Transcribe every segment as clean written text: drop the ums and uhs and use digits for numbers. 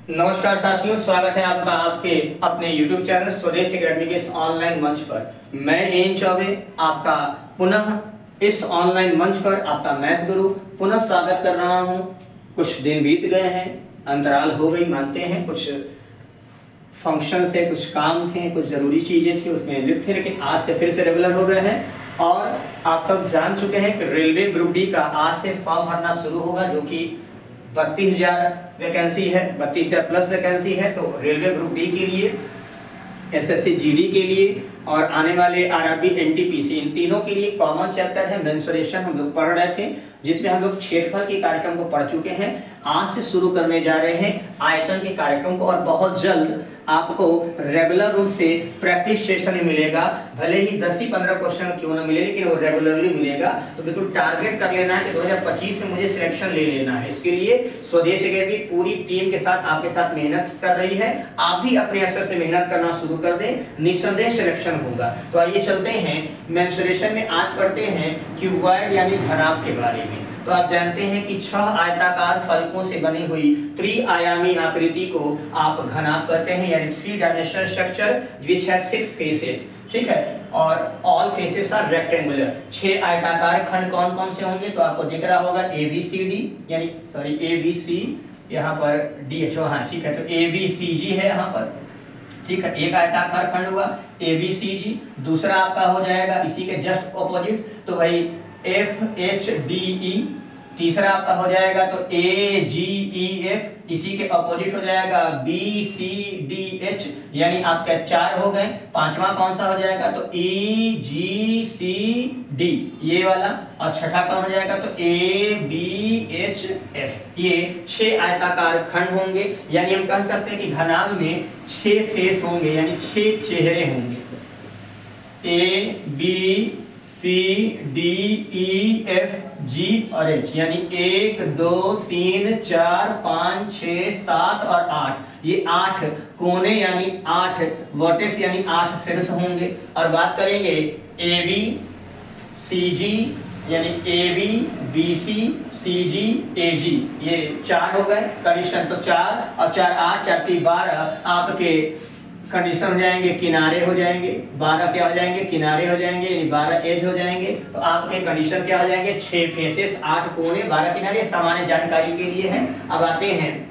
नमस्कार साथियों, स्वागत है आपका आपके अपने YouTube चैनल स्वदेश एकेडमी के इस ऑनलाइन मंच पर। मैं एन चौबे आपका पुनः इस ऑनलाइन मंच पर आपका मैथ्स गुरु पुनः स्वागत कर रहा हूं। कुछ दिन बीत गए हैं, अंतराल हो गई मानते हैं, कुछ फंक्शन से कुछ काम थे, कुछ जरूरी चीजें थी उसमें लिप्त थे, लेकिन आज से फिर से रेगुलर हो गए हैं। और आप सब जान चुके हैं कि रेलवे ग्रुप डी का आज से फॉर्म भरना शुरू होगा, जो कि 32,000 वैकेंसी है, 32,000 प्लस वैकेंसी है। तो रेलवे ग्रुप डी के लिए, एसएससी जीडी के लिए और आने वाले आरआरबी एनटीपीसी, इन तीनों के लिए कॉमन चैप्टर है मेंसुरेशन हम लोग पढ़ रहे थे, जिसमें हम लोग क्षेत्रफल के कार्यक्रम को पढ़ चुके हैं। आज से शुरू करने जा रहे हैं आयतन के कार्यक्रम को, और बहुत जल्द आपको रेगुलर रूप से प्रैक्टिस सेशन में मिलेगा। भले ही 10 ही 15 क्वेश्चन क्यों ना मिले, लेकिन वो रेगुलरली मिलेगा। तो बिल्कुल टारगेट कर लेना है कि 2025 में मुझे सिलेक्शन ले लेना है। इसके लिए स्वदेश एकेडमी पूरी टीम के साथ आपके साथ मेहनत कर रही है। आप भी अपने स्तर से मेहनत करना शुरू कर दें, निस्संदेह सिलेक्शन होगा। तो आइए चलते हैं मेंसुरेशन में। आज पढ़ते हैं क्यूबॉइड यानी घनाभ के बारे में। तो आप जानते हैं कि 6 आयताकार फलकों से बनी हुई त्रिआयामी आकृति को आप घनाभ कहते हैं, यानी 3 dimensional structure which have 6 faces. ठीक है, और ऑल फेसेस आर रेक्टेंगुलर। 6 आयताकार खंड कौन कौन से होंगे? तो आपको दिख रहा होगा ABCD, यानी सॉरी ABC, यहाँ पर DH, हाँ ठीक है। तो ABCG है यहाँ पर, ठीक है, एक आयताकार खंड हुआ ABCG। दूसरा आपका हो जाएगा इसी के जस्ट ऑपोजिट, तो भाई FHDE। तीसरा आपका हो जाएगा तो AGEF, इसी के ऑपोजिट हो जाएगा BCDH, यानी आपके 4 हो गए। पांचवा कौन सा हो जाएगा? तो EGCD, ये वाला। और छठा कौन हो जाएगा? तो ABHF। ये 6 आयताकार खंड होंगे, यानी हम कह सकते हैं कि घनाभ में 6 फेस होंगे, यानी 6 चेहरे होंगे। ABCDEFG और H, यानी 1 2 3 4 5 6 7 और 8, ये 8 कोने यानी 8 वर्टेक्स यानी 8 शीर्ष होंगे। और बात करेंगे ABCG, यानी AB BC CG AG, ये 4 हो गए कंडीशन। तो 4 और 4 8 4 3 12 आपके कंडीशन हो जाएंगे, किनारे हो जाएंगे। 12 क्या हो जाएंगे? किनारे हो जाएंगे, यानी 12 एज हो जाएंगे। तो आपके कंडीशन क्या हो जाएंगे? 6 फेसेस, 8 कोने, 12 किनारे। सामान्य जानकारी के लिए है। अब आते हैं,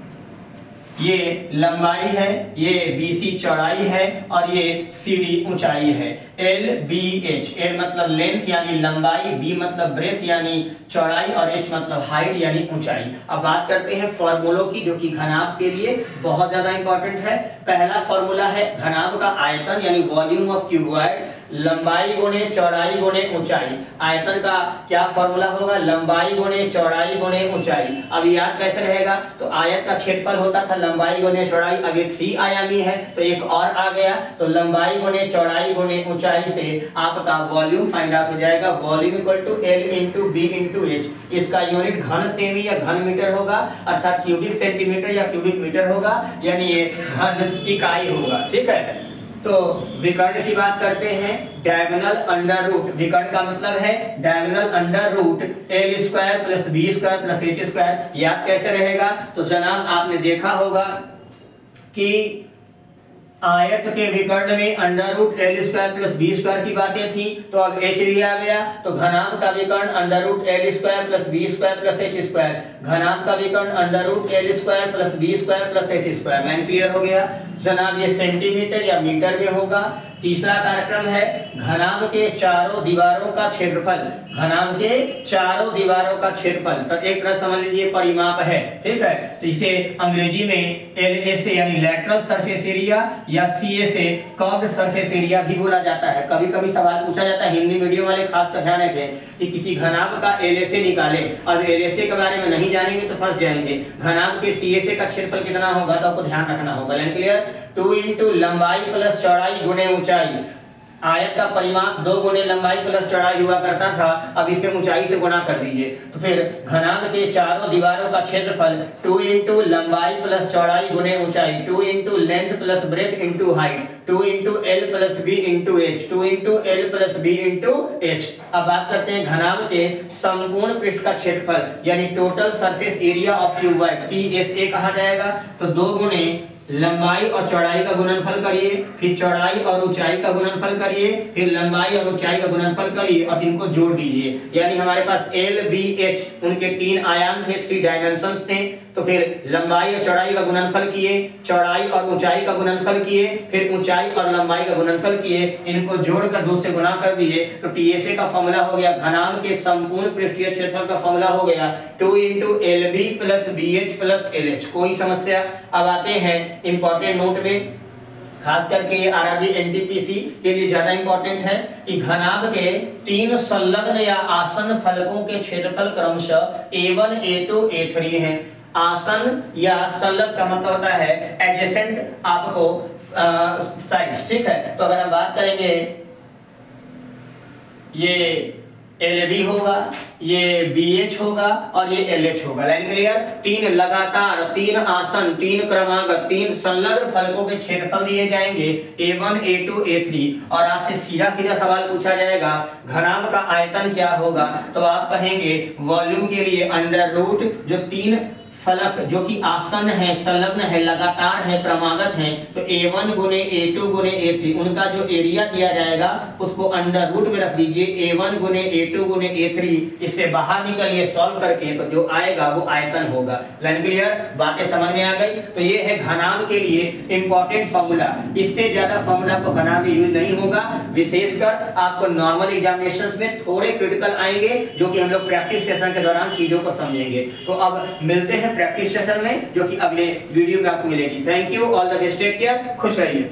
ये लंबाई है, ये BC चौड़ाई है, और ये CD ऊंचाई है। LBH, L मतलब लेंथ यानी लंबाई, B मतलब ब्रेथ यानी चौड़ाई, और H मतलब हाइट यानी ऊंचाई। अब बात करते हैं फॉर्मूलों की, जो कि घनाभ के लिए बहुत ज्यादा इंपॉर्टेंट है। पहला फॉर्मूला है घनाभ का आयतन, यानी वॉल्यूम ऑफ क्यूबॉइड, लंबाई गुणे चौड़ाई गुणे ऊंचाई। आयतन का क्या फॉर्मूला होगा? लंबाई गुणे चौड़ाई गुणे ऊंचाई। अब याद कैसे रहेगा? तो आयत का क्षेत्रफल होता था लंबाई गुणे चौड़ाई, अब ये 3 आयामी है तो एक और आ गया, तो लंबाई गुणे चौड़ाई गुणे ऊंचाई से आपका वॉल्यूम फाइंड आउट हो जाएगा। Volume equal to L into B into H। इसका यूनिट घन सेमी या घन मीटर होगा, अर्थात क्यूबिक सेंटीमीटर या क्यूबिक मीटर होगा, यानी ये घन इकाई होगा। ठीक है, तो विकर्ण की बात करते हैं। डायगोनल अंडर रूट, विकर्ण का मतलब है diagonal under root L² plus B² plus H²। याद कैसे रहेगा? तो जनाब आपने देखा होगा कि आयत के विकर्ण में under root L² plus B² की बातें थी, तो अब H भी आ गया। तो घनाभ का विकर्ण under root L² plus B² plus H²। घनाभ का विकर्ण under root L² plus B² plus H²। Man clear हो गया जनाब? ये सेंटीमीटर या मीटर में होगा। तीसरा कार्यक्रम है घनाभ के चारों दीवारों का क्षेत्रफल। घनाभ के चारों दीवारों का क्षेत्रफल, तो एक तरह समझ लीजिए परिमाप है। ठीक है, तो इसे अंग्रेजी में LA से यानी लैटरल सरफेस एरिया या CA से कर्व्ड सरफेस एरिया भी बोला जाता है। कभी कभी सवाल पूछा जाता है, हिंदी मीडियम वाले खासकर ध्यान रखें कि किसी घनाभ का LA निकाले, और LA के बारे में नहीं जानेंगे तो फंस जाएंगे। घनाभ के CA का क्षेत्रफल कितना होगा तो आपको ध्यान रखना होगा। क्लियर? 2 इंटू लंबाई प्लस चौड़ाई गुणे ऊंचाई। आयत का परिमाप 2 गुने लंबाई प्लस चौड़ाई हुआ करता था, अब इसमें ऊंचाई से गुना कर दीजिए। तो फिर घनाभ के चारों दीवारों का क्षेत्रफल 2 इंटू लंबाई प्लस चौड़ाई गुने ऊंचाई, 2 into length plus breadth into height, 2 into L plus B into H, 2 into L plus B into H. अब बात करते हैं घनाभ के संपूर्ण पृष्ठ का क्षेत्रफल यानी total surface area of cuboid, TSA कहा जाएगा। तो 2 गुने लंबाई और चौड़ाई का गुणनफल करिए, फिर चौड़ाई और ऊंचाई का गुणनफल करिए, फिर लंबाई और ऊंचाई का गुणनफल करिए और इनको जोड़ दीजिए। यानी हमारे पास L, B, H उनके 3 आयाम थे, 3 डायमेंशंस थे। तो फिर लंबाई और चौड़ाई का गुणनफल किए, चौड़ाई और ऊंचाई का गुणनफल किए, फिर ऊंचाई और लंबाई का गुणनफल किए, इनको जोड़कर 2 से गुणा कर दिए। तो TSA का फॉर्मूला हो गया, घनाभ के संपूर्ण पृष्ठीय क्षेत्रफल का फॉर्मूला हो गया 2 into LB plus BH plus LH। कोई समस्या? अब आते हैं इंपॉर्टेंट नोट में, खास करके ये आरआरबी एनटीपीसी के लिए ज्यादा इंपॉर्टेंट है कि घनाभ के 3 संलग्न या आसन फलकों के क्षेत्रफल क्रमशः A1, A2, A3 हैं। आसन या संलग्न का मतलब होता है एडजेसेंट आपको साइड्स, ठीक है। तो अगर हम बात करेंगे ये LB होगा, ये BH होगा और ये LH होगा। Line clear? 3 लगातार, 3 आसन, 3 क्रमागत, 3 संलग्न फलकों के क्षेत्रफल दिए जाएंगे A1, A2, A3 और आपसे सीधा सीधा सवाल पूछा जाएगा घनाभ का आयतन क्या होगा। तो आप कहेंगे वॉल्यूम के लिए अंडर रूट जो 3 फलक जो कि आसन है, संलग्न है, लगातार है, क्रमागत है, तो A1 गुने A2 गुने A3 उनका जो एरिया दिया जाएगा उसको अंडर रूट में रख दीजिए A1 गुने A2 गुने A3। इससे बाहर निकलिए सॉल्व करके, तो जो आएगा वो आयतन होगा। Line clear? बातें समझ में आ गई? तो ये है घनाभ के लिए इंपॉर्टेंट फॉर्मूला। इससे ज्यादा फॉर्मूला को घनाभ में यूज नहीं होगा, विशेषकर आपको नॉर्मल एग्जामिनेशंस में थोड़े क्रिटिकल आएंगे जो कि हम लोग प्रैक्टिस सेशन के दौरान चीजों को समझेंगे। तो अब मिलते हैं प्रैक्टिस सेशन में जो कि अगले वीडियो में आपको मिलेगी। Thank you, all the best, take care, खुश रहिए।